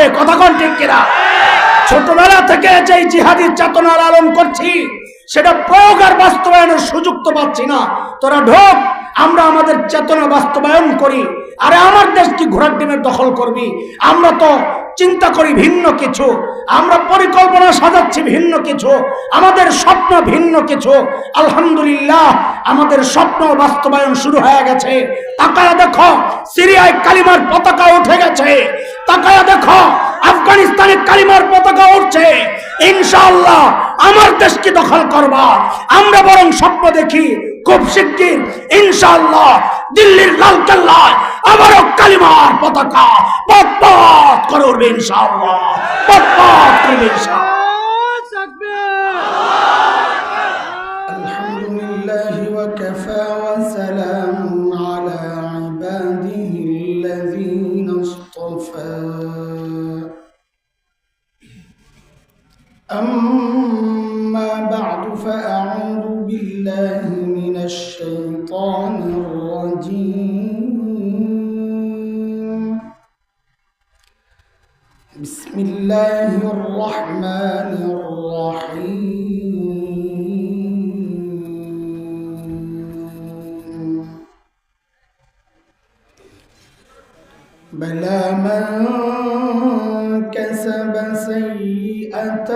হবে, কথা কোন ঠিক কিনা? ছোটবেলা থেকে যে জিহাদি চেতনা লালন করছি সেটা প্রয়োগ আর বাস্তবায়নের সুযোগ তো পাচ্ছি না। তোরা ঢোক, আমরা আমাদের চেতনা বাস্তবায়ন করি। আরে আমার দেশ কি ঘোড়ার ডিমের দখল করবি? আমরা তো চিন্তা করি ভিন্ন কিছু, আমরা পরিকল্পনা সাজাচ্ছি ভিন্ন কিছু, আমাদের স্বপ্ন ভিন্ন কিছু। আলহামদুলিল্লাহ আমাদের স্বপ্ন বাস্তবায়ন শুরু হয়ে গেছে। তাকায়া দেখো, সিরিয়ায় কালিমার পতাকা উঠে গেছে। তাকায়া দেখো, আফগানিস্তানে কালিমার পতাকা উঠছে। ইনশাআল্লাহ আমার দেশকে দখল করবা। আমরা বরং স্বপ্ন দেখি খুব শিগগির ইনশাআল্লাহ দিল্লির লালকেল্লায় আবারও কালিমার পতাকা পথ করে উঠবে ইনশাআল্লাহ, পথ করবে ইনশাআল্লাহ। আলহামদুলিল্লাহ ওয়া কাফা ওয়া সালামুন আলা ইবাদিহিল্লাযীনা ইসতাফা। أما بعد فأعوذ بالله من الشيطان الرجيم. بسم الله الرحمن الرحيم. بلى من كسب سيئة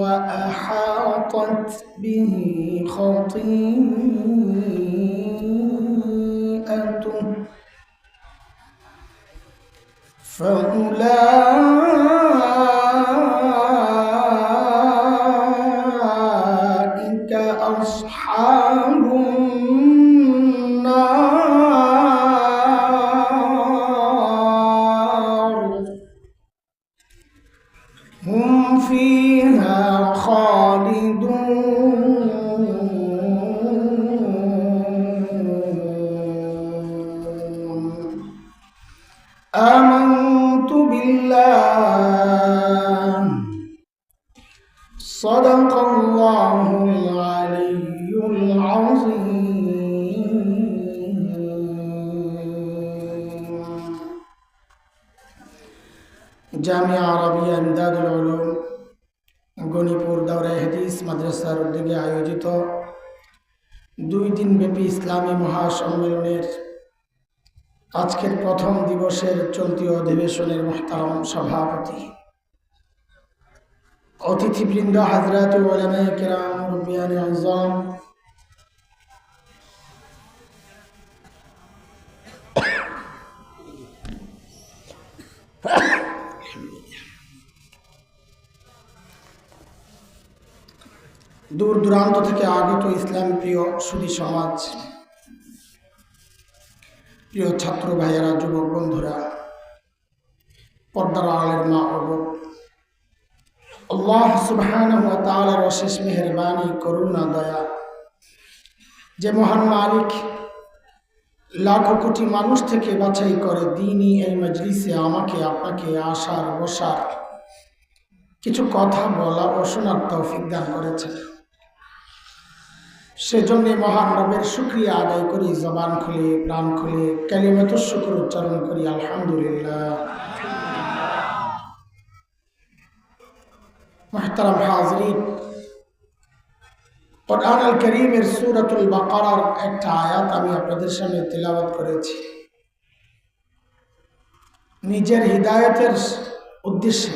وأحاطت به خطيئته فأولئك أصحاب النار هم فيها خالدون. آمنت بالله صدق الله العلي العظيم. জামিয়া আরবিয়া ইমদাদুল উলুম গণিপুর দাওরা হাদিস মাদ্রাসার উদ্যোগে আয়োজিত 2 দিনব্যাপী ইসলামী মহাসম্মেলনের আজকের প্রথম দিবসের চলতি অধিবেশনের মুহতারাম সভাপতি, অতিথিবৃন্দ, হাজরাত ও উলামায়ে কেরাম, মুরব্বিয়ানে আযম, দূর দূরান্ত থেকে আগত ইসলাম প্রিয় সুধী সমাজ, প্রিয় ছাত্র ভাইয়েরা, যুবক বন্ধুরা, পর্দার আড়ালের মা ও বোন, আল্লাহ সুবহানাহু ওয়া তাআলার অশেষ মেহেরবানি, করুণা, দয়া, যে মহান মালিক লাখো কোটি মানুষ থেকে বাছাই করে দ্বীনি এই মজলিসে আমাকে আপনাকে আসার বসার, কিছু কথা বলা ও শোনার তৌফিক দান করেছেন। সেজন্য মহান রবের শুকরিয়া আদায় করি, জবান খুলে প্রাণ খুলে কালিমাতুশ শুকর উচ্চারণ করি, আলহামদুলিল্লাহ। মুহতারাম হাজরিন, কুরআন আল কারীমের সূরাতুল বাকারার একটা আয়াত আমি আপনাদের সামনে তিলাওয়াত করেছি। নিজের হিদায়াতের উদ্দেশ্যে,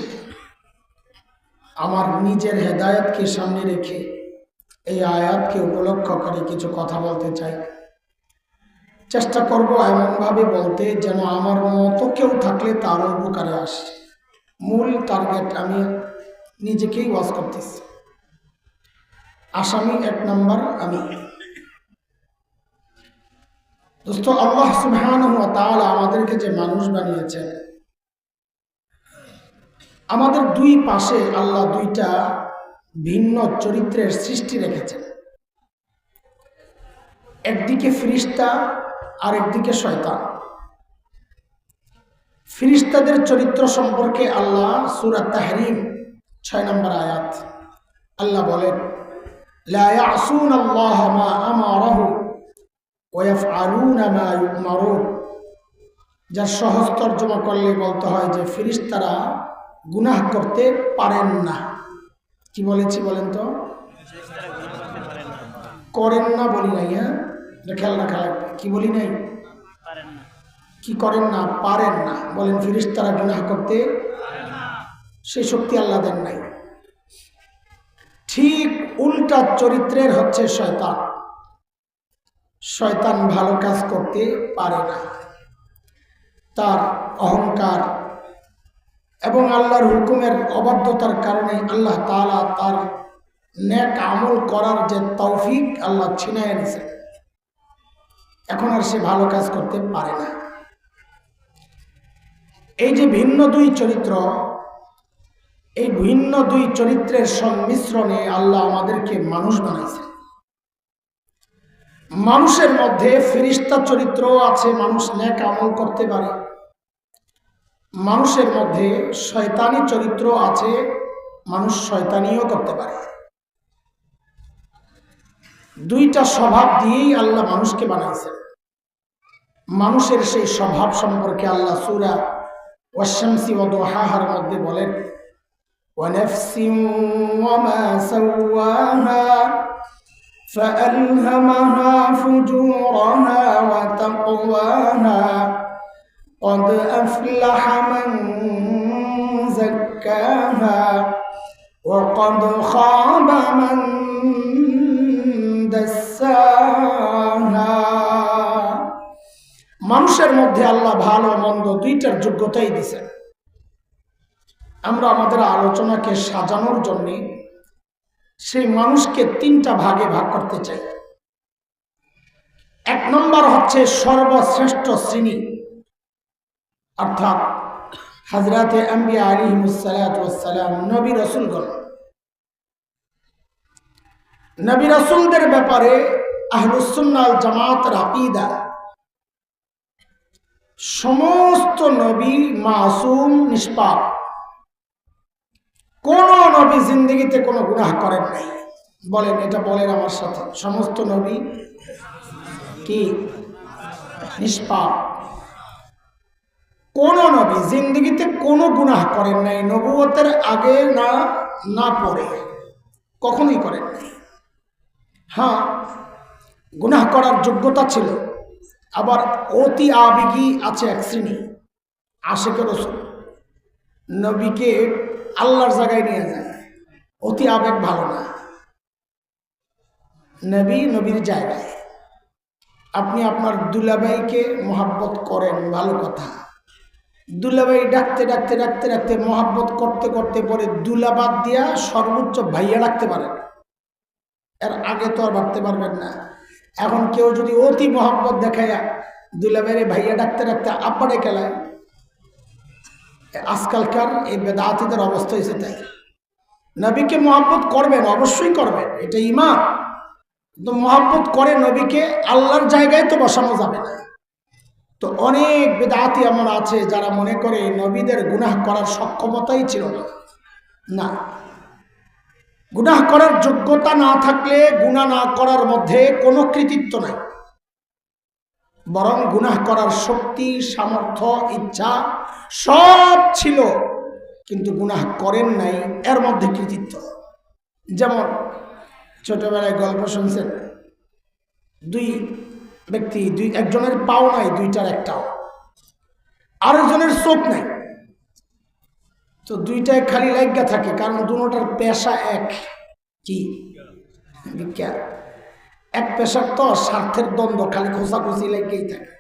আমার নিজের হেদায়েতকে সামনে রেখে এই আয়াতকে উপলক্ষ করে কিছু কথা বলতে চাই। চেষ্টা করব এমনভাবে বলতে যেন আমার মতো কেউ থাকলে তারও উপকারে আসে। মূল টার্গেট আমি নিজেকেই ওয়াজ করতেছি, আসামি 1 নম্বর আমি। দোস্ত, আল্লাহ সুবহানাহু ওয়া তাআলা আমাদেরকে যে মানুষ বানিয়েছেন, আমাদের 2 পাশে আল্লাহ 2টা ভিন্ন চরিত্রের সৃষ্টি রেখেছেন। একদিকে ফেরেশতা আর একদিকে শয়তান। ফেরেশতাদের চরিত্র সম্পর্কে আল্লাহ সূরা তাহরিম 6 নম্বর আয়াত আল্লাহ বলেন, লা ইয়াসুনাল্লাহা মা আমারাহু ওয়া ইয়াফআলুনা মা ইউমারুন। যার সহজ তর্জমা করলে বলতে হয় যে ফেরেশতারা গুনাহ করতে পারেন না। কি বলেছি বলেন তো? করেন না বলি নাই। হ্যাঁ, এটা খেয়াল রাখা লাগবে। কি বলি নাই? কি করেন না? পারেন না। বলেন ফেরেশতারা গুনাহ করতে সেই শক্তি আল্লাহ দেন নাই। ঠিক উল্টা চরিত্রের হচ্ছে শয়তান। শয়তান ভালো কাজ করতে পারে না। তার অহংকার এবং আল্লাহর হুকুমের অবাধ্যতার কারণে আল্লাহ তাআলা তার নেক আমল করার যে তৌফিক আল্লাহ ছিনায় নিয়েছেন। এখন আর সে ভালো কাজ করতে পারে না। এই যে ভিন্ন দুই চরিত্র, এই ভিন্ন দুই চরিত্রের সংমিশ্রণে আল্লাহ আমাদেরকে মানুষ বানাইছে। মানুষের মধ্যে ফেরেশতা চরিত্র আছে, মানুষ নেক আমল করতে পারে। মানুষের মধ্যে শয়তানি চরিত্র আছে, মানুষ শয়তানিও করতে পারে। দুইটা স্বভাব দিয়েই আল্লাহ মানুষকে বানাইছেন। মানুষের সেই স্বভাব সম্পর্কে আল্লাহ সূরা ওয়াশ-শামসি ওয়া দুহাহার মধ্যে বলেন, ওয়ানাফসিন ওয়া মা সাওয়াহা فألهمها فجورها وتقواها قد أفلح من زكاها وقد خاب من دساها। মানুষের মধ্যে আল্লাহ ভালো মন্দ দুইটার যোগ্যতাই দিয়েছেন। আমরা আমাদের আলোচনাকে সাজানোর জন্য সেই মানুষকে তিনটা ভাগে ভাগ করতে চাই। এক নম্বর হচ্ছে সর্বশ্রেষ্ঠ শ্রেণী, অর্থাৎ হযরতে আম্বিয়া আলাইহিমুস সালাতু ওয়াস সালাম, নবী রাসূলগণ। নবী রাসূলদের ব্যাপারে আহলুস সুন্নাহ ওয়াল জামাতের আকীদা, সমস্ত নবী মাসুম, নিষ্পাপ। কোন নবী জিন্দেগিতে কোনো গুনাহ করেন নাই। বলেন, এটা বলেন আমার সাথে, সমস্ত নবী কি নিষ্পাপ? কোন নবী জিন্দেগিতে কোনো গুনাহ করেন নাই, নবুয়তের আগে না পরে, কখনোই করেন নাই। হ্যাঁ, গুনাহ করার যোগ্যতা ছিল। আবার অতি আবেগী আছে এক শ্রেণী, আশিকে রাসূল, নবীকে আল্লাহর জায়গায় নিয়ে যায়। অতি আবেগ ভালো না, নবী নবীর জায়গায়। আপনি আপনার দুলাভাইকে মহাব্বত করেন, ভালো কথা। দুলাভাই ডাকতে ডাকতে ডাকতে ডাকতে মহাব্বত করতে করতে পরে দুলাবাদ দিয়া সর্বোচ্চ ভাইয়া ডাকতে পারেন, এর আগে তো আর ভাবতে পারবেন না। এখন কেউ যদি অতি মহাব্বত দেখাইয়া দুলাভাইরে ভাইয়া ডাকতে ডাকতে আব্বা ডেকে লায়, আজকালকার এই বেদাতীদের অবস্থা হয়েছে তাই। নবীকে মহব্বত করবেন, অবশ্যই করবেন, এটা ঈমান। তো মহব্বত করে নবীকে, আল্লাহর জায়গায় তো বসানো যাবে না। তো অনেক বেদাতি এমন আছে যারা মনে করে নবীদের গুনাহ করার সক্ষমতাই ছিল না। গুনাহ করার যোগ্যতা না থাকলে গুনাহ না করার মধ্যে কোনো কৃতিত্ব নাই, বরং গুনাহ করার শক্তি, সামর্থ্য, ইচ্ছা সব ছিল, কিন্তু গুনাহ করেন নাই, এর মধ্যে কৃতিত্ব। যেমন ছোটবেলায় গল্প শুনছেন, দুই ব্যক্তি, একজনের পাও নাই, দুইটার একটাও, আরেকজনের চোখ নাই। তো দুইটায় খালি লাগা থাকে, কারণ দুটোটার পেশা এক, কি বিজ্ঞান। এক পেশার তো স্বার্থের দ্বন্দ্ব, খালি খোঁচাখুচি লেগেই থাকে।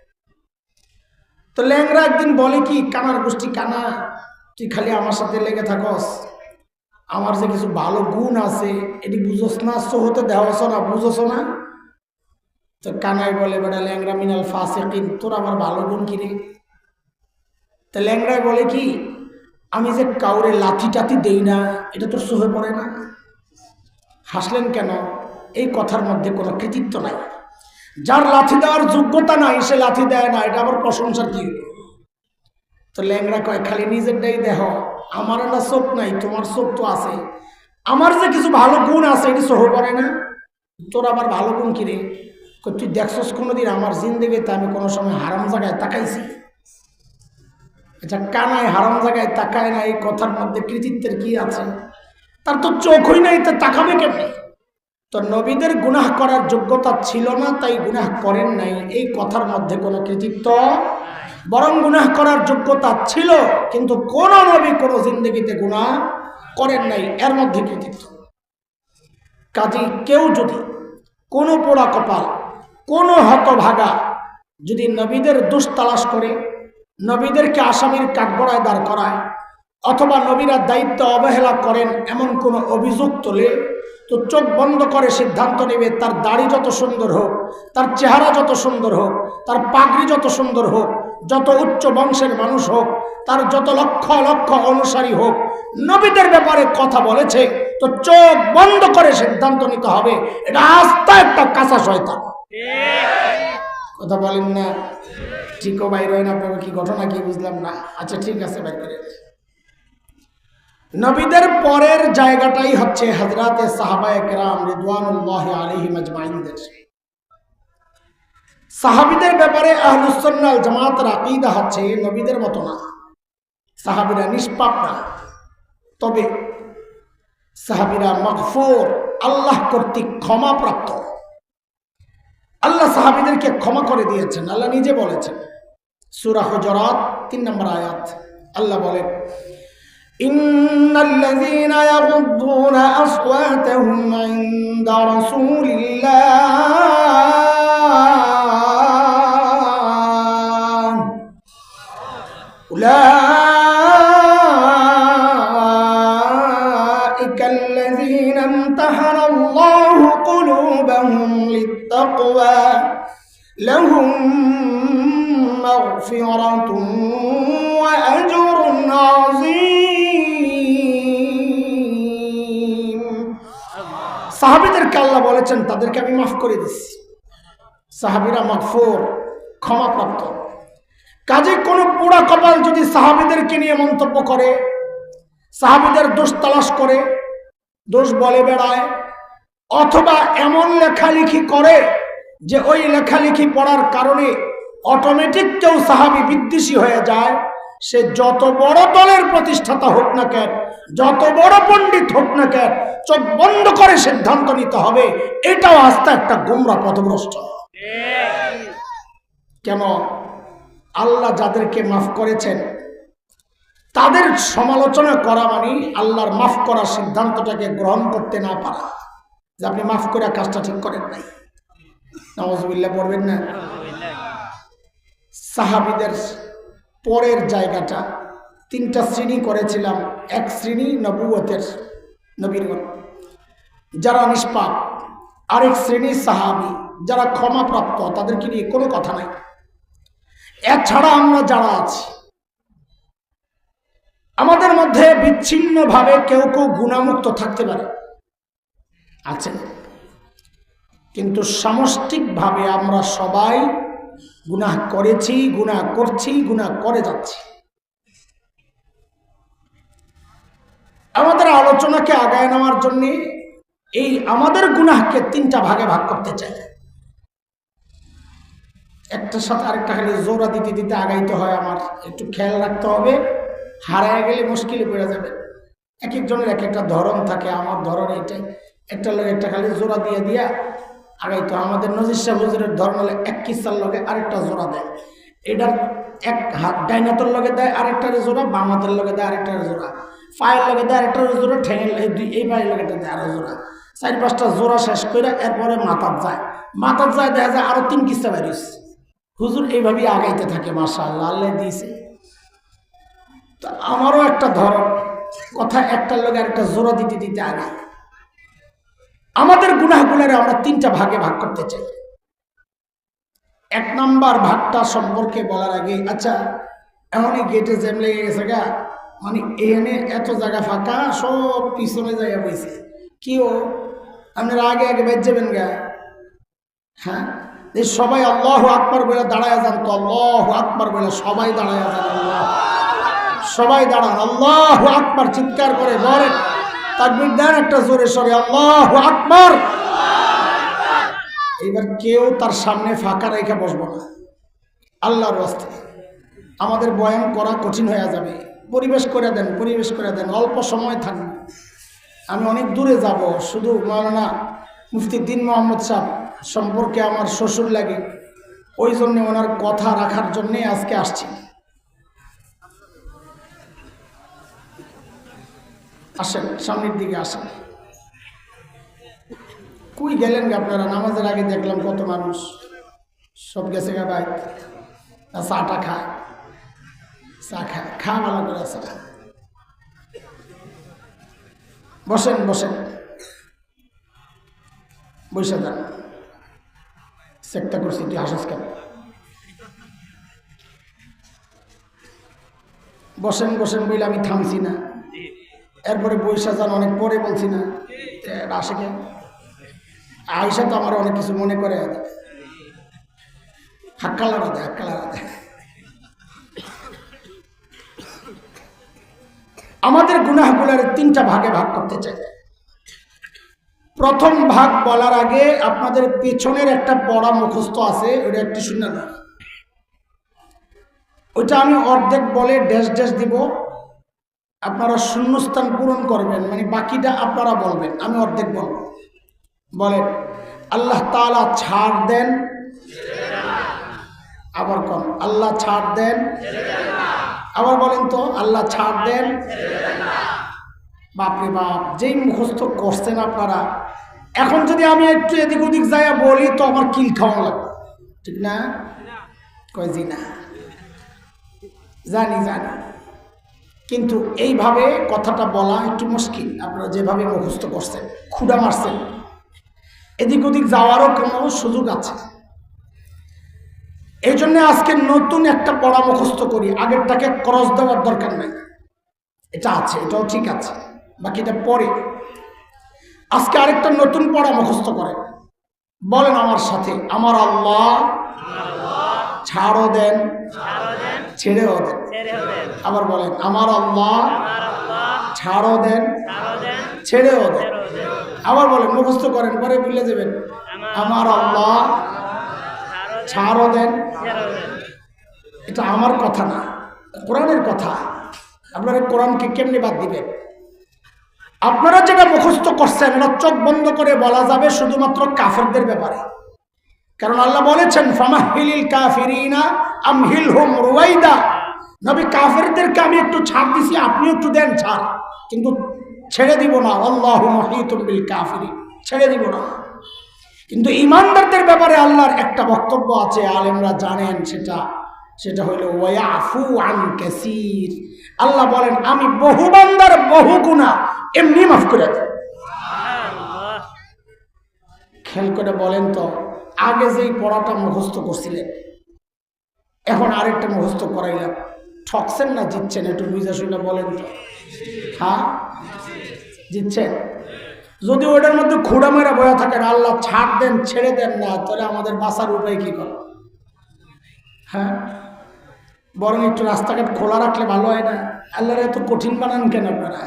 তো ল্যাংরা একদিন বলে কি, কানার গোষ্ঠী কানা, তুই খালি আমার সাথে লেগে থাকস, আমার যে কিছু ভালো গুণ আছে এটি বুঝোস না, সহতে দেওয়াছ না, বুঝোস না। তো কানাই বলে, বেটা ল্যাংরা মিনাল ফাসিকিন, তোর আমার ভালো গুণ কিরে? তো ল্যাংরায় বলে কি, আমি যে কাউরে লাথি টাথি দেই না, এটা তোর সহে পড়ে না? হাসলেন কেন? এই কথার মধ্যে কোনো কৃতিত্ব নাই। যার লাথি দেওয়ার যোগ্যতা নাই সে লাথি দেয় না, এটা আবার প্রশংসার কি? তো ল্যাংরা কয়, খালি নিজেরটাই দেহ, আমার না চোখ নাই, তোমার চোখ তো আছে, আমার যে কিছু ভালো গুণ আছে এটি সহ পড়ে না, তোর আবার ভালো গুণ কিরে? তুই দেখছস কোনোদিন আমার জিন্দেগিতে আমি কোনো সময় হারাম জায়গায় তাকাইছি? আচ্ছা, কানায় হারাম জায়গায় তাকায় না, এই কথার মধ্যে কৃতিত্বের কি আছে? তার তো চোখই নাই, তা তাকাবে কেমনি? তো নবীদের গুনাহ করার যোগ্যতা ছিল না, তাই গুনাহ করেন নাই, এই কথার মধ্যে কোনো কৃতিত্ব। বরং গুনাহ করার যোগ্যতা ছিল, কিন্তু কোন নবী কোন জিন্দগিতে গুনাহ করেন নাই, এর মধ্যে কৃতিত্ব। কাজেই কেউ যদি কোনো পোড়া কপাল, কোনো হতভাগা যদি নবীদের দোষ তালাশ করে, নবীদেরকে আসামির কাঠগড়ায় দাঁড় করায়, অথবা নবীরা দায়িত্ব অবহেলা করেন এমন কোনো অভিযোগ তোলে, তো চোখ বন্ধ করে সিদ্ধান্ত নেবে তার দাড়ি যত সুন্দর হোক, তার চেহারা যত সুন্দর হোক, তার পাগড়ি যত সুন্দর হোক, যত উচ্চ বংশের মানুষ হোক, তার যত লক্ষ লক্ষ অনুসারী হোক, নবীদের ব্যাপারে কথা বলেছে, তো চোখ বন্ধ করে সিদ্ধান্ত নিতে হবে এটা আস্থা একটা কাঁচা শয়তান। কথা বলেন না? ঠিকও বাইর হয় না আপনাকে? কি ঘটনা কি বুঝলাম না। আচ্ছা ঠিক আছে, বাইর করে। নবীদের পরের জায়গাটাই হচ্ছে হযরতে সাহাবায়ে কেরাম রিদওয়ানুল্লাহি আলাইহিম আজমাইনদের। সাহাবীদের ব্যাপারে আহলুস সুন্নাহ ওয়াল জামাতের আকীদা হচ্ছে নবীদের মতো না, সাহাবীরা নিষ্পাপ না, তবে সাহাবীরা মাগফুর, আল্লাহ কর্তৃক ক্ষমাপ্রাপ্ত। আল্লাহ সাহাবীদেরকে ক্ষমা করে দিয়েছেন, আল্লাহ নিজে বলেছেন সূরা হুজুরাত 3 নম্বর আয়াত। আল্লাহ বলেন, ইন্নাল্লাযীনা ইয়াগুদ্দুনা আসওয়াতাহুম ইনদা রাসূলিল্লাহ উলাইকাল্লাযীনা ইমতাহানাল্লাহু কুলুবাহুম লিত্তাকওয়া লাহুম মাগফিরাতুন ওয়া আজরুন আযীম। সাহাবীদেরকে আল্লাহ বলেছেন তাদেরকে আমি মাফ করে দিচ্ছি, সাহাবীরা মাগফুর, ক্ষমাপ্রাপ্ত। কাজে কোনো পোড়া কপাল যদি সাহাবীদেরকে নিয়ে মন্তব্য করে, সাহাবীদের দোষ তালাশ করে, দোষ বলে বেড়ায়, অথবা এমন লেখালেখি করে যে ওই লেখালেখি পড়ার কারণে অটোমেটিক কেউ সাহাবী বিদ্বেষী হয়ে যায়, সে যত বড় দলের প্রতিষ্ঠাতা হোক না কেন, যত বড় পণ্ডিত হোক না কেন, চোখ বন্ধ করে সিদ্ধান্ত নিতে হবে এটাও আস্থা একটা গোমরা পথভ্রষ্ট। কেন? আল্লাহ যাদেরকে মাফ করেছেন তাদের সমালোচনা করা মানে আল্লাহর মাফ করার সিদ্ধান্তটাকে গ্রহণ করতে না পারা, যে আপনি মাফ করে কাজটা ঠিক করেন নাই। নাউযুবিল্লাহ পড়বেন না? সাহাবীদের পরের জায়গাটা 3টা শ্রেণী করেছিলাম। এক শ্রেণী নবুয়তের নবীগণ যারা নিষ্পাপ, আরেক শ্রেণী সাহাবী যারা ক্ষমাপ্রাপ্ত, তাদেরকে নিয়ে কোনো কথা নাই। এছাড়া আমরা যারা আছি, আমাদের মধ্যে বিচ্ছিন্নভাবে কেউ কেউ গুনাহমুক্ত থাকতে পারে, আছেন, কিন্তু সামষ্টিকভাবে আমরা সবাই গুনাহ করেছি, গুনাহ করছি, গুনাহ করে যাচ্ছি। আমাদের আলোচনাকে আগায় নেওয়ার জন্য এই আমাদের গুনাহকে 3টা ভাগে ভাগ করতে চাই। একটার সাথে আরেকটা খালি জোড়া দিতে দিতে আগাইতে হয়, আমার একটু খেয়াল রাখতে হবে, হারায় গেলে মুশকিলে পড়ে যাবে। এক একজনের এক একটা ধরন থাকে, আমার ধরন এইটাই, একটা লোক একটা খালি জোড়া দিয়ে দিয়া আগাইতে হয়। আমাদের নজির সাহেব হুজুরের ধরন হলে এক কিসার লগে আরেকটা জোড়া দেয়, এটার এক হাত ডাইনাতের লগে দেয় আরেকটার জোড়া, বাম হাতের লগে দেয় আরেকটার জোড়া, পায়ের লগে দেয় আরেকটার জোড়া, ঠেঙের এই পায়ের লগে দেয় আরো জোড়া, 4-5টা জোড়া শেষ করে এরপরে মাথার যায় দেখা যায় আরো 3 কিস্তা বেরিয়েছে। হুজুর এইভাবেই আগাইতে থাকে, মাশাআল্লাহ, আল্লাহ দিয়েছে। তো আমারও একটা ধরন, কথা একটার লগে আরেকটা জোড়া দিতে দিতে আগায়। আমাদের গুনাহগুলোরে আমরা 3টা ভাগে ভাগ করতে চাই। 1 নম্বর ভাগটা সম্পর্কে বলার আগে, আচ্ছা এমনই গেটে জ্যাম লেগে গেছে গা, মানে এখানে এত জায়গা ফাঁকা, সব পিছনে জায়গা বইছে, কিও আপনারা আগে আগে বেঁচে যাবেন গা। হ্যাঁ, সবাই আল্লাহু আকবার বলে দাঁড়ায় যান তো, আল্লাহু আকবার বলে সবাই দাঁড়ায় যান, আল্লাহ, সবাই দাঁড়ান, আল্লাহু আকবার চিৎকার করে বলেন, তাকবীর দেন একটা জোরে সরে, আল্লাহু আকবার। এবার কেউ তার সামনে ফাঁকা রেখে বসবো না, আল্লাহর রাস্তায়। আমাদের বয়ান করা কঠিন হয়ে যাবে। পরিবেশ করে দেন, পরিবেশ করে দেন, অল্প সময় থাকবে। আমি অনেক দূরে যাব, শুধু মাওলানা মুফতি দ্বীন মোহাম্মদ সাহেব সম্পর্কে আমার শ্বশুর লাগে, ওই জন্যে ওনার কথা রাখার জন্যে আজকে আসছি। আসেন, সামনের দিকে আসেন। কই গেলেন গে আপনারা? নামাজের আগে দেখলাম কত মানুষ, সব গেছে গা ভাই। চাটা খায়, চা খায়, খা ভালো করে চা। বসেন বসেন, বসে যান। চেকটা করছি, তুই হাসিস কেন? বসেন বসেন বইলে আমি থামছি না, এরপরে বৈশা যান অনেক পরে বলছি না। আসে কেন? আয়সা তো আমার অনেক কিছু মনে করে, হাক্কালারা দেয়, হাক্কালারা দেয়। আমাদের গুনাহগুলোর তিনটা ভাগে ভাগ করতে চাই। প্রথম ভাগ বলার আগে আপনাদের পেছনের একটা পড়া মুখস্থ আছে, ওটা একটু শুনে না। ওইটা আমি অর্ধেক বলে ড্যাশ ড্যাশ দিব, আপনারা শূন্যস্থান পূরণ করবেন, মানে বাকিটা আপনারা বলবেন, আমি অর্ধেক বলব। বলেন, আল্লাহ তাআলা ছাড় দেন। আবার কম, আল্লাহ ছাড় দেন। আবার বলেন তো, আল্লাহ ছাড় দেন। বাপরে বাপ, যেই মুখস্থ করছেন আপনারা, এখন যদি আমি একটু এদিক ওদিক যাইয়া বলি তো আমার কিল খাওয়া লাগবে, ঠিক না? কয় জি না, জানি জানি, কিন্তু এইভাবে কথাটা বলা একটু মুশকিল। আপনারা যেভাবে মুখস্থ করছেন, খুঁড়া মারছেন, এদিক ওদিক যাওয়ারও কোনো সুযোগ আছে। এই জন্য আজকে নতুন একটা পড়া মুখস্থ করি, আগেরটাকে ক্রস দেওয়ার দরকার নাই। এটা আছে, এটাও ঠিক আছে, বাকিটা পরে। আজকে আরেকটা নতুন পড়া মুখস্থ করে বলেন আমার সাথে, আমার আল্লাহ ছাড়ও দেন, ছেড়েও দেন। আবার বলেন, আমার আল্লাহ ছাড়ও দেন, ছেড়েও দেন। আবার বলেন, মুখস্থ করেন, পরে ভুলে যাবেন। আমার আল্লাহ ছাড়ও দেন। এটা আমার কথা না, কোরআনের কথা। আপনারা কোরআনকে কেমনি বাদ দিবেন? আপনারা যেটা মুখস্থ করছেন এটা চোখ বন্ধ করে বলা যাবে শুধুমাত্র কাফেরদের ব্যাপারে, কারণ আল্লাহ বলেছেন ফামাহিলিল কাফিরিনা আমহিলহুম রুওয়াইদা। নবী, কাফেরদেরকে আমি একটু ছাড় দিছি, আপনিও একটু দেন ছাড়, কিন্তু ছেড়ে দিব না। আল্লাহু মুহীতুম বিল কাফিরিন, ছেড়ে দিব না। কিন্তু ঈমানদারদের ব্যাপারে আল্লাহর একটা বক্তব্য আছে, আলেমরা জানেন, সেটা হলো ওয়ায়াফু আন কাসীর। আল্লাহ বলেন, আমি বহু বান্দার বহু গুনাহ এমনি মাফ করে দেব। খেয়াল করে বলেন তো, আগে যেই পড়াটা মুখস্থ করছিলেন, এখন আরেকটা মুখস্থ করাইলাম, ঠকছেন না জিতছেন? একটু বুঝা শুনে বলেন তো। হ্যাঁ, জিতছেন। যদি ওটার মধ্যে খুঁড়া মেরা বয়া থাকেন, আল্লাহ ছাড় দেন, ছেড়ে দেন না, তাহলে আমাদের বাঁচার উপায় কি করে? হ্যাঁ, বরং একটু রাস্তাঘাট খোলা রাখলে ভালো হয় না? আল্লাহর এত কঠিন বানান কেন আপনারা?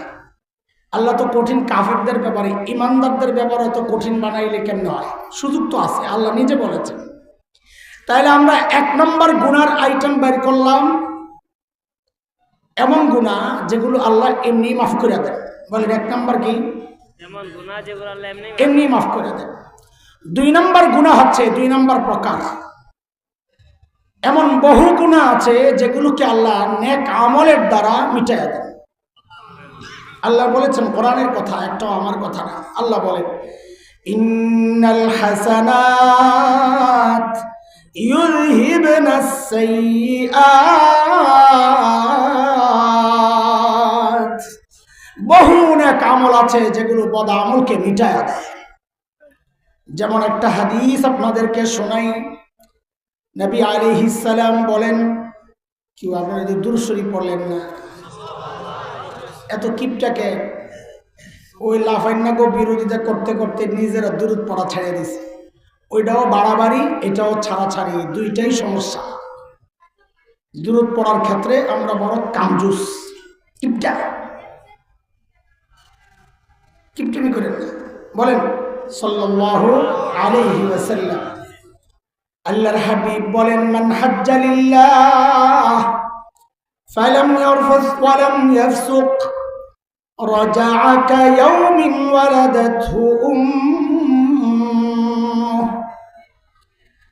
আল্লাহ তো কঠিন কাফেরদের ব্যাপারে, ইমানদারদের ব্যাপারে তো কঠিন বানাইলে কেমন হয়? সুযোগ তো আছে, আল্লাহ নিজে বলেছেন। তাইলে আমরা 1 নম্বর গুনার আইটেম বের করলাম, এমন গুনাহ যেগুলো আল্লাহ এমনি মাফ করে দেন। বলেন 1 নম্বর কি? এমনি মাফ করে দেন। 2 নম্বর গুনাহ হচ্ছে 2 নম্বর প্রকার, এমন বহু গুনাহ আছে যেগুলোকে আল্লাহ নেক আমলের দ্বারা মিটাইয়া দেন। আল্লাহ বলেছেন, কোরআনের কথা, একটাও আমার কথা না। আল্লাহ বলেন, ইন্নাল হাসানাত ইউযহিবনাস সাইয়্যাত। বহু নেক আমল আছে যেগুলো বদ আমলকে মিটাইয়া দেয়। যেমন একটা হাদিস আপনাদেরকে শোনাই, নবী আলাইহিস সালাম বলেন, কি আপনারা যে দুরূদ শরীফ পড়লেন না? এত কিপটাকে ওই লাফাইন্নাগো বিরোধিতা করতে করতে নিজেরা দুরূদ পড়া ছেড়ে দিছে। ওইটাও বাড়াবাড়ি, এটাও ছাড়াছাড়ি, দুইটাই সমস্যা। দুরূদ পড়ার ক্ষেত্রে আমরা বড় কামজুস, কিপটা, কিপটামি করেন না। বলেন সাল্লাল্লাহু আলাইহি ওয়াসাল্লাম। আল্লাহর হাবিব বলেন, মান হাজ্জা লিল্লাহ فلم يرفث ولم يفسق رجع كيوم ولدته أمه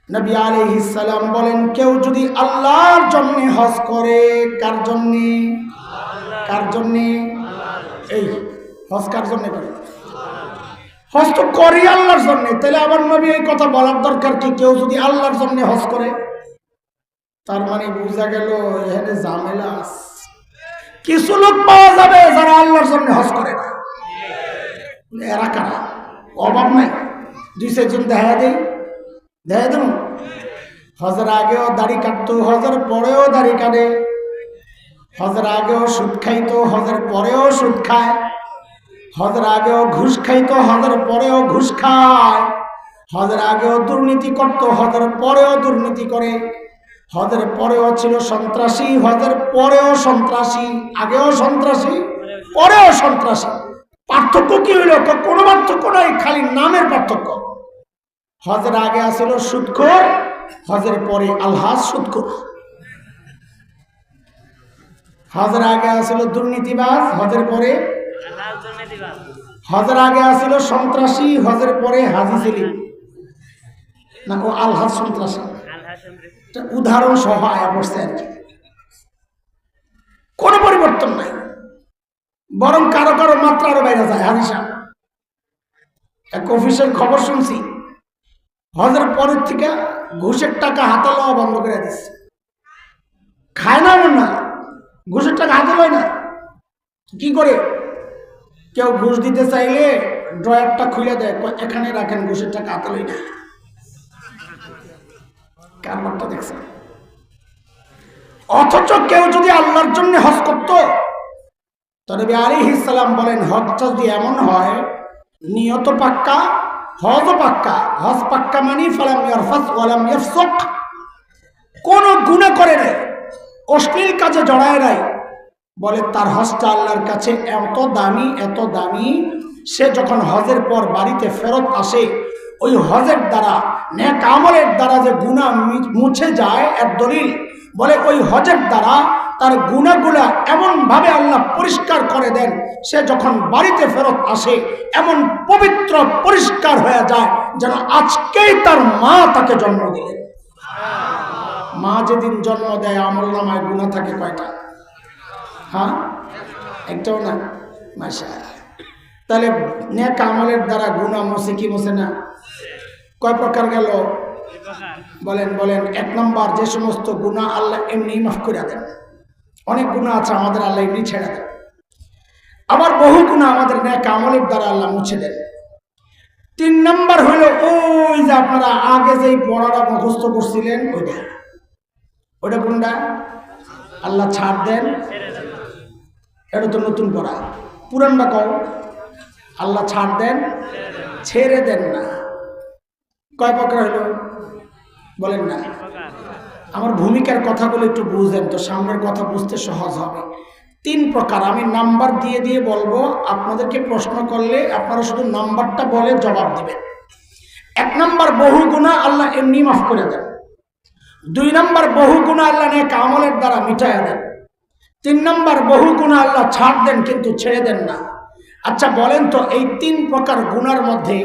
নবী আলাইহিস সালাম বলেন, কেউ যদি আল্লাহর জন্য হজ করে, কার জন্য? কার জন্য? এই হজ কার জন্য করে? হজ তো করি আল্লাহর জন্য। তাহলে আবার নবী এই কথা বলার দরকার কি? কেউ যদি আল্লাহর জন্য হজ করে, তার মানে বোঝা গেল এখানে ঝামেলা আছে। কিছু লোক পাওয়া যাবে যারা আল্লাহর জন্য হজ করে না। এরা কারা? অভাব নাই, 2-4 জন দেখা দেই, দেখা দেন। হজের আগেও দাড়ি কাটতো, হজের পরেও দাড়ি কাটে। হজের আগেও সুদ খাইতো, হজের পরেও সুদ খায়। হজের আগেও ঘুষ খাইতো, হজের পরেও ঘুষ খায়। হজের আগেও দুর্নীতি করতো, হজের পরেও দুর্নীতি করে। হজের পরেও ছিল সন্ত্রাসী, হজের পরেও সন্ত্রাসী। আগেও সন্ত্রাসী, পরেও সন্ত্রাসী। পার্থক্য কি হইল? কোনো পার্থক্য নাই, খালি নামের পার্থক্য। হজের আগে আসলো সুদখোর, হজের পরে আলহাজ সুদখোর। হজের আগে আসলো দুর্নীতিবাজ, হজের পরে হজের আগে আসলো সন্ত্রাসী, হজের পরে হাজি সেলিম না, ও আলহাজ সন্ত্রাসী। উদাহরণ সহ আয়া পড়ছে আর কি। কোনো পরিবর্তন নাই, বরং কারো কারো মাত্রা আরো বাইরে যায়। হাজি সাহেব এক অফিসের খবর শুনছি, হজের পরের থেকে ঘুষের টাকা হাতে লওয়া বন্ধ করে দিচ্ছে। খায় না এমন না, ঘুষের টাকা হাতে লয় না। কি করে? কেউ ঘুষ দিতে চাইলে ড্রয়ারটা খুলে দেয়, এখানে রাখেন, ঘুষের টাকা হাতে লই না। কারবারটা দেখছেন? অথচ কেউ যদি আল্লাহর জন্য হজ করতো, নবী আলাইহিস সালাম বলেন, হজটা যদি এমন হয় নিয়ত পাক্কা, হজও পাক্কা। হজ পাক্কা মানে ফালাম ইয়ারফাস ওয়ালাম ইয়াফসুক, কোন গুনাহ করে নাই, অশ্লীল কাজে জড়ায় নাই, বলে তার হজটা আল্লাহর কাছে এত দামি, এত দামি। সে যখন হজের পর বাড়িতে ফেরত আসে, ওই হজের দ্বারা, নেক আমলের দ্বারা যে গুনাহ মুছে যায়, এর দলিল বলে ওই হজের দ্বারা তার গুনাহগুলা এমন ভাবে আল্লাহ পরিষ্কার করে দেন, সে যখন বাড়িতে ফেরত আসে এমন পবিত্র পরিষ্কার হয়ে যায় যেন আজকেই তার মা তাকে জন্ম দিলেন। মা যেদিন জন্ম দেয় আমলনামায় গুনাহ থাকে কয়টা? হ্যাঁ, একটাও না। মাশাআল্লাহ। তাহলে নেক আমলের দ্বারা গুনাহ মুছে কি মুছে না? কয় প্রকার গেল? বলেন বলেন। 1 নম্বর, যে সমস্ত গুনাহ আল্লাহ এমনি মাফ করে দেন। অনেক গুনাহ আছে আমাদের আল্লাহ এমনি ছেড়ে দেন, আবার বহু গুনাহ আমাদের নেক আমলের দ্বারা আল্লাহ মুছে দেন। 3 নম্বর হলো ওই যে আপনারা আগে যেই পড়াটা মুখস্থ করছিলেন, ওইটা কোনটা? আল্লাহ ছাড় দেন। এটা তো নতুন পড়া, পুরানটা কও। আল্লাহ ছাড় দেন, ছেড়ে দেন না। কয় প্রকার হলো বলেন না? আমার ভূমিকার কথাগুলো একটু বুঝেন তো সামনের কথা বুঝতে সহজ হবে। 3 প্রকার আমি নাম্বার দিয়ে দিয়ে বলবো, আপনাদেরকে প্রশ্ন করলে আপনারা শুধু নাম্বারটা বলে জবাব দিবেন। 1 নম্বর, বহু গুনাহ আল্লাহ এমনি মাফ করে দেন। 2 নম্বর, বহু গুনাহ আল্লাহ নেক আমলের দ্বারা মিটাইয়া দেন। 3 নম্বর, বহু গুনাহ আল্লাহ ছাড় দেন কিন্তু ছেড়ে দেন না। আচ্ছা বলেন তো, এই 3 প্রকার গুনার মধ্যে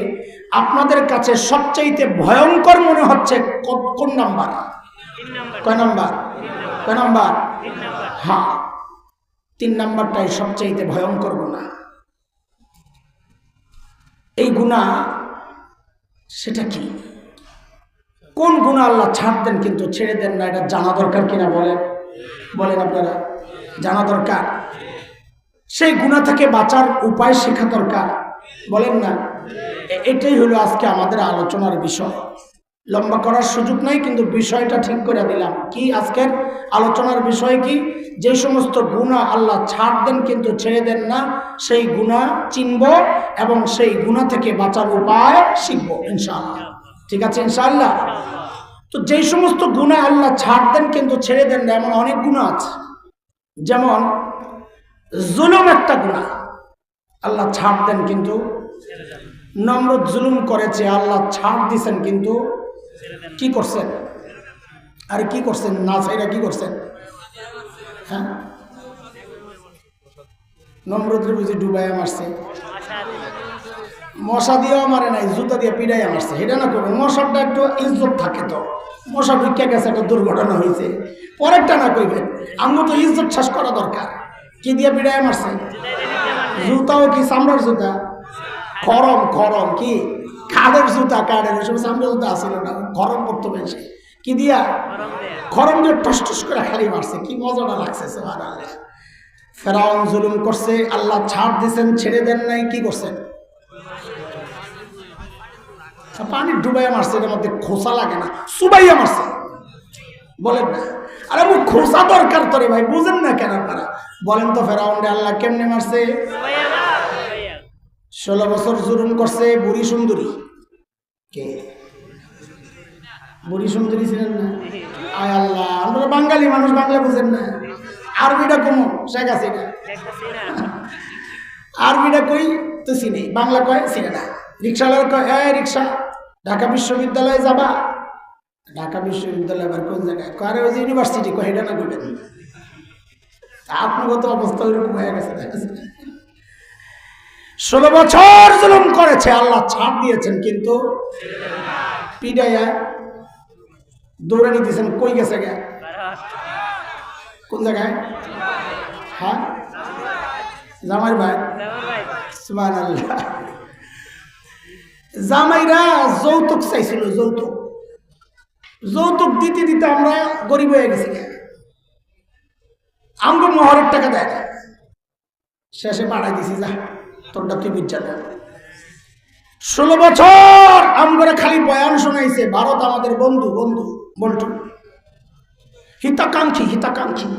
আপনাদের কাছে সবচাইতে ভয়ঙ্কর মনে হচ্ছে কোন নাম্বার? কয় নাম্বার? কয় নাম্বার? হ্যাঁ, 3 নাম্বারটাই সবচাইতে ভয়ঙ্কর গুনাহ। এই গুনাহ সেটা কি? কোন গুনাহ আল্লাহ ছাড় দেন কিন্তু ছেড়ে দেন না? এটা জানা দরকার কিনা বলেন? বলেন আপনারা, জানা দরকার। সেই গুনাহ থেকে বাঁচার উপায় শেখা দরকার, বলেন না? এটাই হলো আজকে আমাদের আলোচনার বিষয়। লম্বা করার সুযোগ নাই, কিন্তু বিষয়টা ঠিক করে দিলাম। কি আজকের আলোচনার বিষয় কি? যে সমস্ত গুনাহ আল্লাহ ছাড় দেন কিন্তু ছেড়ে দেন না, সেই গুনাহ চিনব এবং সেই গুনাহ থেকে বাঁচার উপায় শিখব ইনশাআল্লাহ। ঠিক আছে ইনশাআল্লাহ? তো যে সমস্ত গুনাহ আল্লাহ ছাড় দেন কিন্তু ছেড়ে দেন না, এমন অনেক গুনাহ আছে। যেমন জুলুম একটা গুনাহ, আল্লাহ ছাড় দেন কিন্তু। নমরুদ জুলুম করেছে, আল্লাহ ছাড় দিয়েছেন কিন্তু কি করছেন? আর কি করছেন? না ছাইরা কি করছেন? হ্যাঁ, নমরুদের বুঝি ডুবাইয়া মারছে, মশা দিয়েও মারে নাই, জুতা দিয়ে পিড়াইয়া মারছে। এটা না করবেন, মশাটা একটু ইজ্জত থাকে, তো মশা ঢুকিয়া গেছে, একটা দুর্ঘটনা হয়েছে, পরেরটা না কইবেন। আমি তো ইজ্জত শেষ করা দরকার। কি দিয়ে পিড়াইয়া মারছে? জুতাও কি চামড়ার জুতা? খরম খরম কি কাঠের জুতা? কাঠের ওইসব চামড়ার জুতা আসছিল না, খরম করতে পেরেছে। কি দিয়া? খরম দিয়ে টস টস করে খালি মারছে। কি মজাটা লাগছে সুবহানাল্লাহ। ফেরাউন জুলুম করছে, আল্লাহ ছাড় দিয়েছেন, ছেড়ে দেন নাই। কি করছেন? পানি ডুবাইয়া মারছে, এর মধ্যে খোসা লাগে না, সুবাইয়া মারছে। বলেন না, আরে মুখ খোসা দরকার তোরে ভাই, বুঝেন না কেন আপনারা? বলেন তো ফেরাউন রে আল্লাহ কেমনে মারছে? 16 বছর জুলুম করছে বুড়ি সুন্দরী। কে বুড়ি সুন্দরী ছিলেন না? আয় আল্লাহ, আমরা বাঙালি মানুষ, বাংলা বুঝেন না। আরবিটা কমো, শেখ হাসিনা। আরবিটা কই তো চিনি, বাংলা কয় চিনে না। রিক্সাওয়ালা কয় এই রিক্সা, ঢাকা বিশ্ববিদ্যালয়ে যাবা? ঢাকা বিশ্ববিদ্যালয় আবার কোন জায়গায়? কয় ওই যে ইউনিভার্সিটি। কয় এটা না কইবেন, আপনার তো অবস্থা ওইরকম হয়ে গেছে। 16 বছর জুলুম করেছে, আল্লাহ ছাড় দিয়েছেন, কিন্তু পিডাইয়া দৌড়ে নিতেছেন। কই গেছে গে? কোন জায়গায়? হ্যাঁ, জামাই ভাই। সুবহানাল্লাহ। জামাইরা যৌতুক চাইছিল, যৌতুক। যৌতুক দিতে দিতে আমরা গরিব হয়ে গেছি। আমগো মোহরের টাকা দেয় না, শেষে পাঠাই দিছি, যা তোরটা তুই বুঝা না। 16 বছর আমরা খালি বয়ান শোনাইছে। ভারত আমাদের বন্ধু, বন্ধু বল্টু, হিতাকাঙ্ক্ষী, হিতাকাঙ্ক্ষী।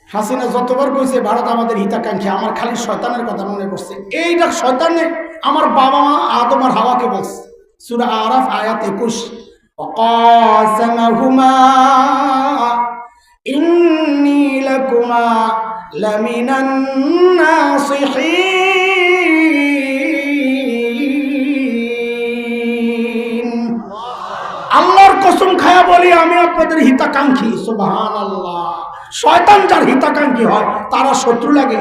হাসিনা যতবার কইছে ভারত আমাদের হিতাকাঙ্ক্ষী, আমার খালি শয়তানের কথা মনে পড়ছে। এইটা শয়তানে আমার বাবা মা আদম আর হাওয়াকে বলছে, সূরা আরাফ আয়াত 21, ওয়াকাসামাহুমা ইন্নী লাকুমা লামিনান নাসিহিন। আল্লাহর কসম খায়া বলি আমি আপনাদের হিতাকাঙ্ক্ষী। সুবহানাল্লাহ। শয়তান যার হিতাকাঙ্ক্ষী হয় তারা শত্রু লাগে,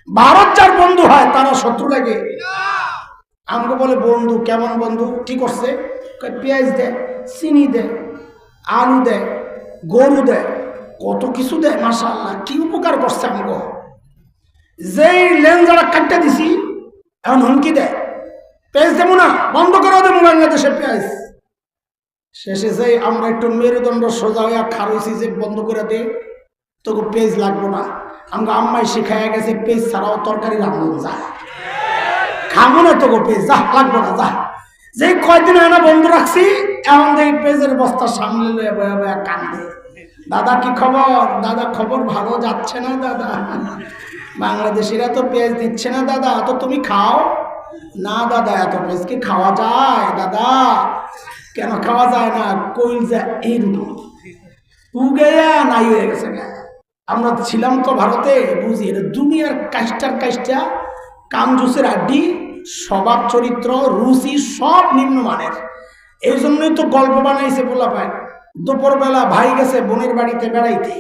ভারত যার বন্ধু হয় তারা শত্রু লাগে। আমাকে বলে বন্ধু, কেমন বন্ধু? কি করছে? পেঁয়াজ দেয়, চিনি দেয়, আলু দেয়, গরু দেয়, কত কিছু দেয়। মাশাআল্লাহ, কি উপকার করছে আমাকে। যেই লেনজারা কাটতে দিছি এখন হুমকি দেয়, পেঁয়াজ দেবো না, বন্ধ করে দেবো বাংলাদেশে পেঁয়াজ। শেষে যাই আমরা একটু মেরুদণ্ড সোজা হইয়া খারইছি যে বন্ধ করে দে, তোকে পেঁয়াজ লাগবো না। আমরা আম্মাই শিখাইয়া গেছে পেঁয়াজ ছাড়াও তরকারি রান্না যায়, খাবো না তোকে পেঁয়াজ, যা লাগবো না, যা। যে কয়দিন হয় না বন্ধ রাখছি, এমন দেখি পেঁয়াজের বস্তা সামনে লয়ে বয়া বয়া কান্দে। দাদা কি খবর? দাদা খবর ভালো যাচ্ছে না দাদা, বাংলাদেশিরা তো পেঁয়াজ দিচ্ছে না দাদা, তো তুমি খাও না দাদা। এত পেঁয়াজ কি খাওয়া যায় দাদা? কেন খাওয়া যায় না? কইল যা এইরকম উগেয়া নাই হয়ে গেছে। আমরা ছিলাম তো ভারতে, বুঝি এটা দুনিয়ার কাজটার কাজটা, কামজুসের আড্ডি, স্বভাব চরিত্র রুচি সব নিম্নমানের। এই জন্যই তো গল্প বানাইছে বলা পায়। দুপুরবেলা ভাই গেছে বোনের বাড়িতে বেড়াইতে,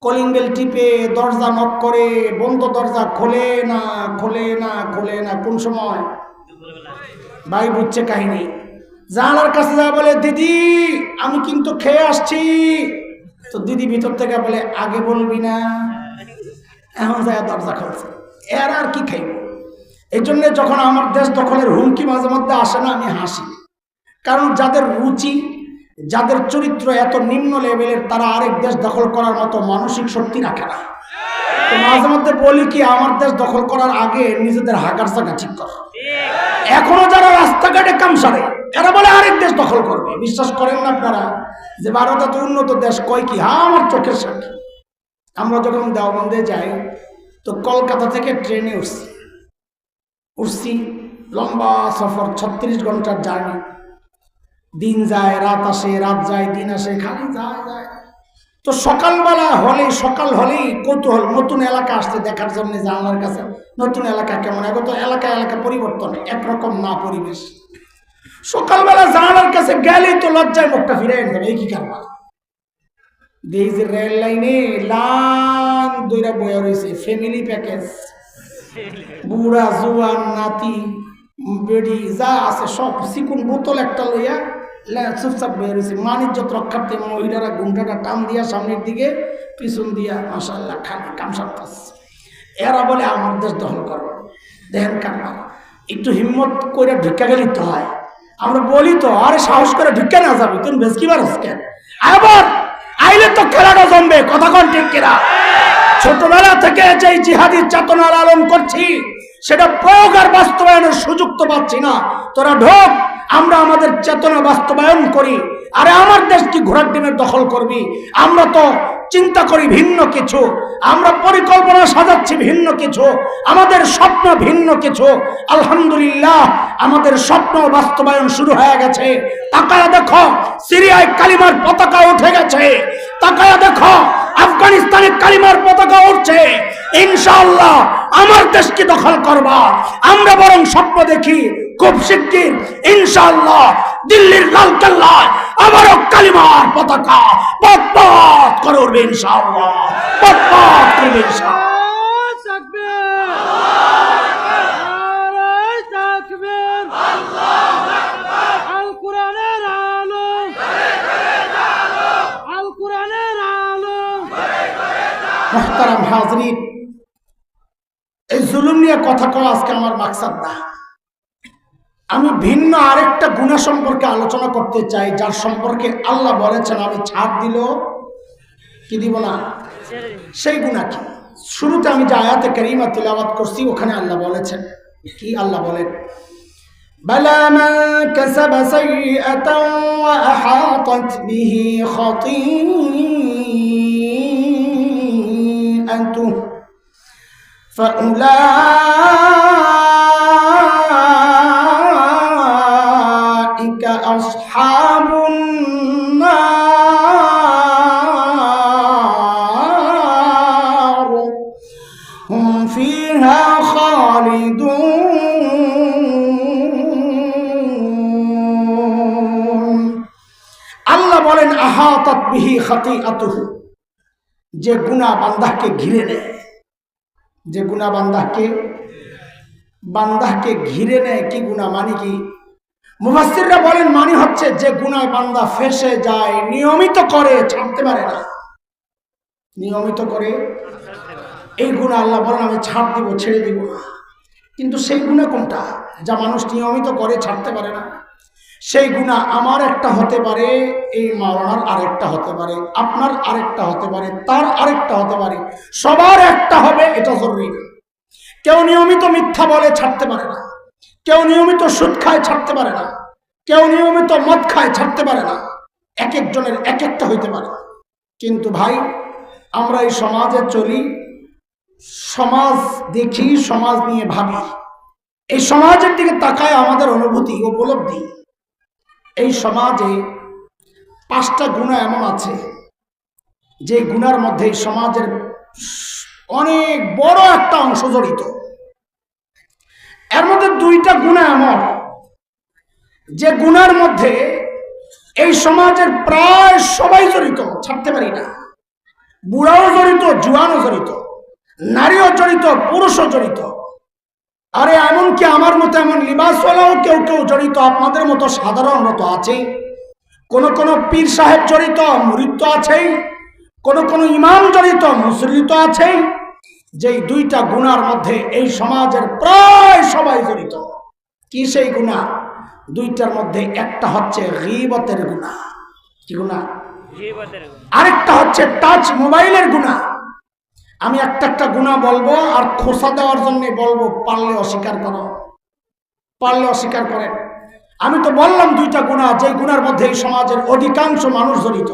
কলিং বেল টিপে দরজা নক করে, বন্ধ দরজা খোলে না, খোলে না, খোলে না। কোন সময়? ভাই বুঝছে কাহিনী। জানালার কাছে যা বলে, দিদি আমি কিন্তু খেয়ে আসছি। তো দিদি ভিতর থেকে বলে, আগে বলবি না। এখন যায় দরজা খুলছে, এর আর কি খাইব। এই জন্য যখন আমার দেশ দখলের হুমকি মাঝে মধ্যে আসে না, আমি হাসি। কারণ যাদের রুচি, যাদের চরিত্র এত নিম্ন লেভেলের, তারা আরেক দেশ দখল করার মতো মানসিক শক্তি রাখে না। তো মাঝে মধ্যে বলি কি, আমার দেশ দখল করার আগে নিজেদের হাগার জায়গা ঠিক কর। এখনো যারা রাস্তাঘাটে কাম সারে, এরা বলে আরেক দেশ দখল করবে। বিশ্বাস করেন না আপনারা যে ভারত এত উন্নত দেশ? কয় কি? হ্যাঁ, আমার চোখের সামনে। আমরা যখন দেওবন্দে যাই তো কলকাতা থেকে ট্রেনে উঠছি, লম্বা সফর, 36 ঘন্টার জার্নি। দিন যায় রাত আসে, রাত যায় দিন আসে, খালি যায় যায়। তো সকালবেলা হলেই, সকাল হলেই কৌতূহল, নতুন এলাকা আসতে দেখার জন্য জানলার কাছে, নতুন এলাকা কেমন। এখন তো এলাকা এলাকা পরিবর্তন, একরকম না পরিবেশ। সকালবেলা জানালার কাছে গেলেই তো লজ্জায় মুখটা ফিরে যাবে, এই কি কারবার। এই যে রেল লাইনে লাইন দইরা বয়া রয়েছে ফ্যামিলি প্যাকেজ, বুড়া জোয়ান নাতি বেড়ি যা আছে সব চিকুন বোতল একটা লইয়া চুপচাপ বয়া রয়েছে। মানিজ্যত রক্ষার্থে মহিলারা ঘুমটাটা টান দিয়া সামনের দিকে, পিছন দিয়া মাশাআল্লাহ খালি কাম সারতাছে। এরা বলে আমার দেশ দখল করো। দেখেন কান্না, একটু হিম্মত করে ঢুকা গেলি তো হয়। আমরা বলি তো আরে সাহস করে ঢুকে না যাবি, তুমি বেশ কি পারস কেন? আবার আইলে তো খেলাটা জমবে, কথা কোন ঠিক কিনা? ছোটবেলা থেকে যে জিহাদি চেতনা লালন করছি সেটা প্রয়োগ আর বাস্তবায়নের সুযোগ তো পাচ্ছি না। তোরা ঢোক, আমরা আমাদের চেতনা বাস্তবায়ন করি। আরে আমার দেশ কি ঘোড়ার ডিমের দখল করবি? আমরা তো চিন্তা করি ভিন্ন কিছু, আমরা পরিকল্পনা সাজাচ্ছি ভিন্ন কিছু, আমাদের স্বপ্ন ভিন্ন কিছু। আলহামদুলিল্লাহ আমাদের স্বপ্ন বাস্তবায়ন শুরু হয়ে গেছে। তাকায়া দেখো সিরিয়ায় কালিমার পতাকা উঠে গেছে, তাকায়া দেখো আফগানিস্তানে কালিমার পতাকা উঠছে। ইনশাআল্লাহ আমার দেশকে দখল করবা। আমরা বরং স্বপ্ন দেখি খুব শিগগির ইনশাআল্লাহ দিল্লির লালকেল্লায় আবারও কালিমার পতাকা পথ করে উঠবে ইনশাআল্লাহ, পথ করবে ইনশাআল্লাহ। মুহতারাম হাজরিন, এই জুলুম নিয়ে কথা কওয়া আজকে আমার মাকসাদ না। আমি ভিন্ন আরেকটা গুনাহ সম্পর্কে আলোচনা করতে চাই, যার সম্পর্কে আল্লাহ বলেছেন আমি ছাড় দিল কি দিব না। সেই গুনাহ কি? শুরুতে আমি যে আয়াতে কারিমা তিলাওয়াত করছি ওখানে আল্লাহ বলেছেন কি? আল্লাহ বলেন বালা মান কাসাবা সাইয়্যাতান ওয়া আহাতাত বিহি খাতিআতুহু فأولئك أصحاب النار هم فيها خالدون। আল্লাহ বলেন আহাতাত বিহি খাতিআতুহু, যে গুনাহ বান্দাকে ঘিরে নেয়, যে গুনাহ বান্দাকে ঘিরে নেয়। কি গুনাহ মানে কি? মুফাসসিররা বলেন মানে হচ্ছে যে গুনাহ বান্দা ফেসে যায়, নিয়মিত করে, ছাড়তে পারে না, নিয়মিত করে এই গুনাহ আল্লাহ বলেন আমি ছাড় দিব, ছেড়ে দিব না। কিন্তু সেই গুনাহ কোনটা যা মানুষ নিয়মিত করে ছাড়তে পারে না? সেই গুনাহ আমার একটা হতে পারে, এই মাওলানার আরেকটা হতে পারে, আপনার আরেকটা হতে পারে, তার আরেকটা হতে পারে, সবার একটা হবে এটা জরুরি না। কেউ নিয়মিত মিথ্যা বলে ছাড়তে পারে না, কেউ নিয়মিত সুদ খায় ছাড়তে পারে না, কেউ নিয়মিত মদ খায় ছাড়তে পারে না। এক একজনের এক একটা হইতে পারে। কিন্তু ভাই আমরা এই সমাজে চলি, সমাজ দেখি, সমাজ নিয়ে ভাবি, এই সমাজের দিকে তাকায় আমাদের অনুভূতি উপলব্ধি। এই সমাজে 5টা গুনাহ এমন আছে যে গুনার মধ্যে এই সমাজের অনেক বড় একটা অংশ জড়িত। এর মধ্যে 2টা গুনাহ এমন যে গুনার মধ্যে এই সমাজের প্রায় সবাই জড়িত, ছাড়তে পারি না। বুড়াও জড়িত, জুয়ানও জড়িত, নারীও জড়িত, পুরুষও জড়িত। আরে এমনকি আমার মতো এমন লিবাসওয়ালাও কেউ কেউ জড়িত, আপনাদের মতো সাধারণত আছেই। কোন কোন পীর সাহেব জড়িত, মুরিদ তো আছেই, কোন কোন ইমাম জড়িত, মুসল্লি তো আছেই। যেই 2টা গুনার মধ্যে এই সমাজের প্রায় সবাই জড়িত। কি সেই গুনাহ? 2টার মধ্যে একটা হচ্ছে গীবতের গুনাহ। কি গুনাহ? গীবতের গুনাহ। আরেকটা হচ্ছে টাচ মোবাইলের গুনাহ। আমি একটা গুনাহ বলবো আর খোসা দেওয়ার জন্য বলবো, পারলে অস্বীকার করো, পারলে অস্বীকার করেন। আমি তো বললাম 2টা গুনাহ, যে গুনার মধ্যে এই সমাজের অধিকাংশ মানুষ জড়িত,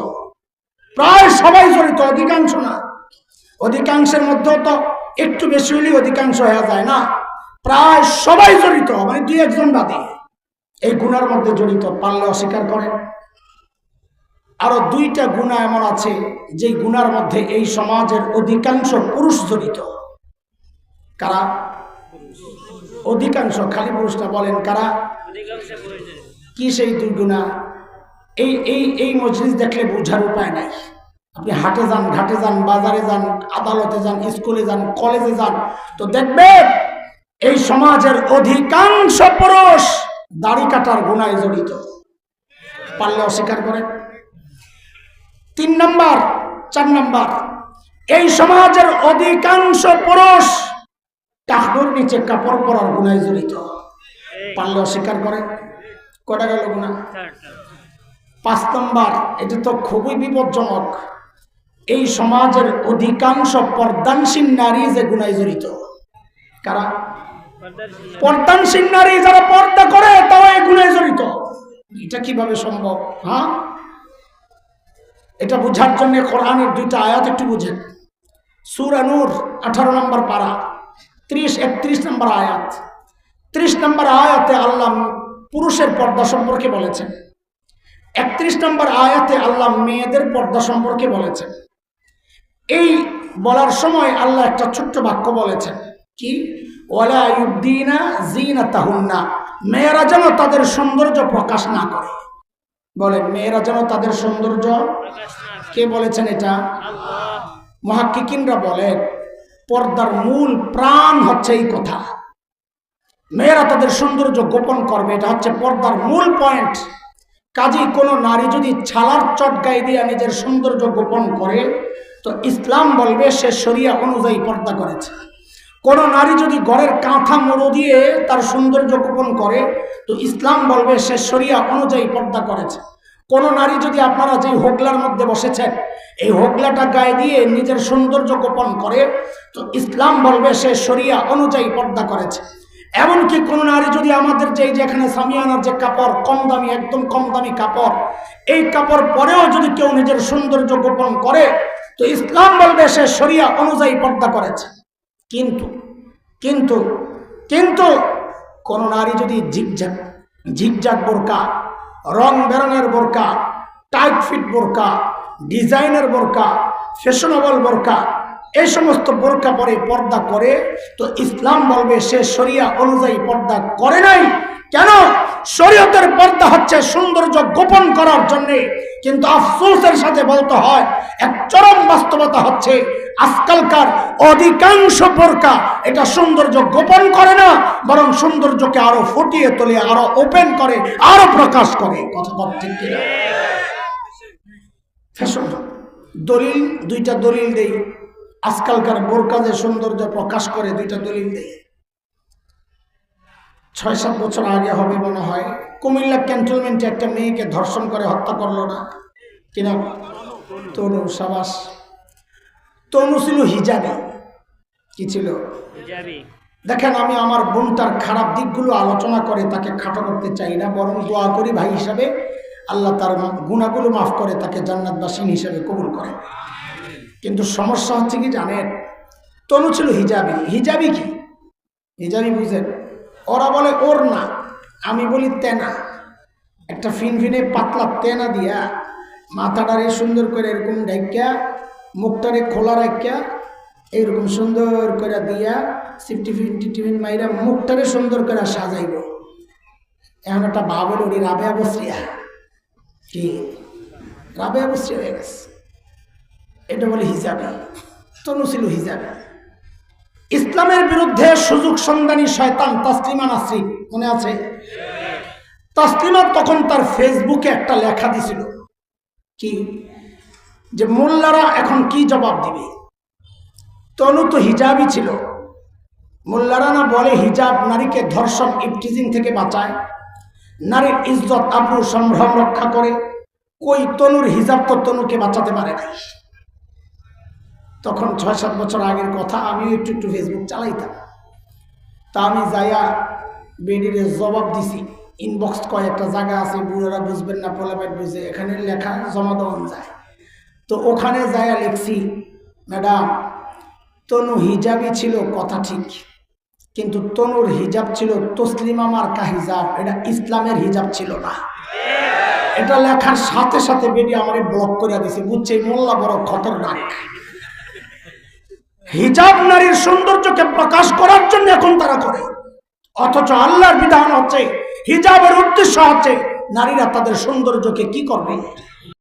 প্রায় সবাই জড়িত, অধিকাংশ না। অধিকাংশের মধ্যেও তো একটু বেশি হলেই অধিকাংশ হয়ে যায় না, প্রায় সবাই জড়িত, মানে 2-1 জন বাদে এই গুনার মধ্যে জড়িত, পারলে অস্বীকার করেন। আরো 2টা গুনাহ এমন আছে যে গুনার মধ্যে এই সমাজের অধিকাংশ পুরুষ জড়িত। কারা? অধিকাংশ, খালি পুরুষটা বলেন কারা? কি সেই 2 গুনাহ? এই মজলিস দেখলে বোঝার উপায় নাই। আপনি হাটে যান, ঘাটে যান, বাজারে যান, আদালতে যান, স্কুলে যান, কলেজে যান, তো দেখবেন এই সমাজের অধিকাংশ পুরুষ দাড়ি কাটার গুনায় জড়িত। পারলে অস্বীকার করেন। 3 নাম্বার, 4 নাম্বার, এই সমাজের অধিকাংশ পুরুষ টাকনুর নিচে কাপড় পরার গুনায় জড়িত। পারলে অস্বীকার করেন। কয়টা গেল গুনাহ? 5 নাম্বার, এটা তো খুবই বিপজ্জনক, এই সমাজের অধিকাংশ পর্দানশীল নারী যে গুনায় জড়িত। কারা? পর্দানশীল নারী, যারা পর্দা করে তাও এই গুনায় জড়িত। এটা কিভাবে সম্ভব? হ্যাঁ, এটা বুঝার জন্য কোরআনের 2টা আয়াত একটু বুঝেন। সূরা নূর 18 নম্বর পারা 30-31 নম্বর আয়াত। 30 নম্বর আয়াতে আল্লাহ পুরুষের পর্দা সম্পর্কে বলেছেন। 31 নম্বর আয়াতে আল্লাহ মেয়েদের পর্দা সম্পর্কে বলেছেন। এই বলার সময় আল্লাহ একটা ছোট্ট বাক্য বলেছেন, কি? ওয়ালা ইউবদিনা জিনাতাহুন্না, মেয়েরা যেন তাদের সৌন্দর্য প্রকাশ না করে। বলেন, মেয়েরা যেন তাদের সৌন্দর্য, কে বলেছেন এটা? আল্লাহ। মুহাক্কিকিনরা বলেন পর্দার মূল প্রাণ হচ্ছে এই কথা, মেয়েরা তাদের সৌন্দর্য গোপন করবে, এটা হচ্ছে পর্দার মূল পয়েন্ট। কাজেই কোনো নারী যদি ছালার চট গায়ে দিয়ে নিজের সৌন্দর্য গোপন করে তো ইসলাম বলবে সে শরিয়া অনুযায়ী পর্দা করেছে। কোনো নারী যদি ঘরের কাঁথা মোড়ো দিয়ে তার সৌন্দর্য গোপন করে তো ইসলাম বলবে সে শরিয়া অনুযায়ী পর্দা করেছে। কোনো নারী যদি, আপনারা যে হোগলার মধ্যে বসেছেন এই হোগলাটা গায়ে দিয়ে নিজের সৌন্দর্য গোপন করে তো ইসলাম বলবে সে শরিয়া অনুযায়ী পর্দা করেছে। এমনকি কোন নারী যদি আমাদের যেখানে সামিয়ানার যে কাপড় কম দামি, একদম কম দামি কাপড়, এই কাপড় পরেও যদি কেউ নিজের সৌন্দর্য গোপন করে তো ইসলাম বলবে সে শরিয়া অনুযায়ী পর্দা করেছে। কিন্তু কিন্তু কিন্তু কোন নারী যদি ঝিকঝাক বোরকা, রং বেরঙের বোরকা, টাইট ফিট বোরকা, ডিজাইনের বোরকা, ফ্যাশনেবল বোরকা, এই সমস্ত বোরকা পরে পর্দা করে তো ইসলাম বলবে সে শরিয়া অনুযায়ী পর্দা করে নাই। কেন? শরীয়তের পর্দা হচ্ছে সৌন্দর্য গোপন করার জন্য। কিন্তু আফসোসের সাথে বলতে হয়, এক চরম বাস্তবতা হচ্ছে আজকালকার অধিকাংশ বোরকা এটা সৌন্দর্য গোপন করে না, বরং সৌন্দর্যকে আরো ফুটিয়ে তোলে, আরো ওপেন করে, আরো প্রকাশ করে। কথা বল ঠিক কিনা? ফ্যাশন দলিল, 2টা দলিল দেই। আজকালকার বোরকা যে সৌন্দর্য প্রকাশ করে, 2টা দলিল দেই। 6-7 বছর আগে হবে মনে হয়, কুমিল্লা ক্যান্টনমেন্টে একটা মেয়েকে ধর্ষণ করে হত্যা করলো না কিনা? তনু। সাবাস। তনু ছিল হিজাবি। কি ছিল? হিজাবি। দেখেন, আমি আমার বোনটার খারাপ দিকগুলো আলোচনা করে তাকে খাটো করতে চাই না, বরং দোয়া করি ভাই হিসাবে আল্লাহ তার গুনাহগুলো মাফ করে তাকে জান্নাতবাসী হিসেবে কবুল করে। কিন্তু সমস্যা হচ্ছে কি জানেন, তনু ছিল হিজাবি। হিজাবি কি? হিজাবি বুঝেন? ওরা বলে ওর না, আমি বলি তেনা। একটা ফিনফিনে পাতলা তেনা দিয়া মাথাটারে সুন্দর করে এরকম ডাইকা, মুখটারে খোলা রাখিয়া এইরকম সুন্দর করে দিয়া টিফিন মাইরা মুখটারে সুন্দর করে সাজাইব। এখন একটা বাবল ওরি রাবেয়া বসরিয়া, কি রাবেয়া বসরিয়া হয়ে গেছে, এটা বলে হিজাবি। তনু ছিল হিজাবি। ইসলামের বিরুদ্ধে সুযোগ সন্ধানী শয়তান তাসলিমা নাসরিন, মনে আছে? তাসলিমা তখন তার ফেসবুকে একটা লেখা দিছিল, কি যে মোল্লারা এখন কি জবাব দিবে। তনু তো হিজাবই ছিল। মোল্লারা না বলে হিজাব নারীকে ধর্ষণ, ইফটিজিং থেকে বাঁচায়, নারীর ইজ্জত আবরু সম্ভ্রম রক্ষা করে। কই তনুর হিজাব তো তনুকে বাঁচাতে পারে নাই। তখন 6-7 বছর আগের কথা, আমিও একটু ফেসবুক চালাইতাম। তা আমি যাইয়া বেডিরে জবাব দিছি। ইনবক্স কয়েকটা জায়গা আছে, বুড়োরা বুঝবেন না, পোলাপাইট বুঝে, এখানে লেখা জমা দেওয়া যায়। তো ওখানে যাইয়া লিখছি, ম্যাডাম তনু হিজাবই ছিল কথা ঠিক, কিন্তু তনুর হিজাব ছিল তসলিমা মার্কা হিজাব, এটা ইসলামের হিজাব ছিল না। এটা লেখার সাথে সাথে বেডি আমারে ব্লক করে দিছে। বুঝছে মোল্লা বড় খতরনাক। হিজাব নারীর সৌন্দর্যকে প্রকাশ করার জন্য এখন তারা করে, অথচ আল্লাহর বিধান হচ্ছে হিজাবের উদ্দেশ্য হচ্ছে নারীরা তাদের সৌন্দর্যকে কি করবে,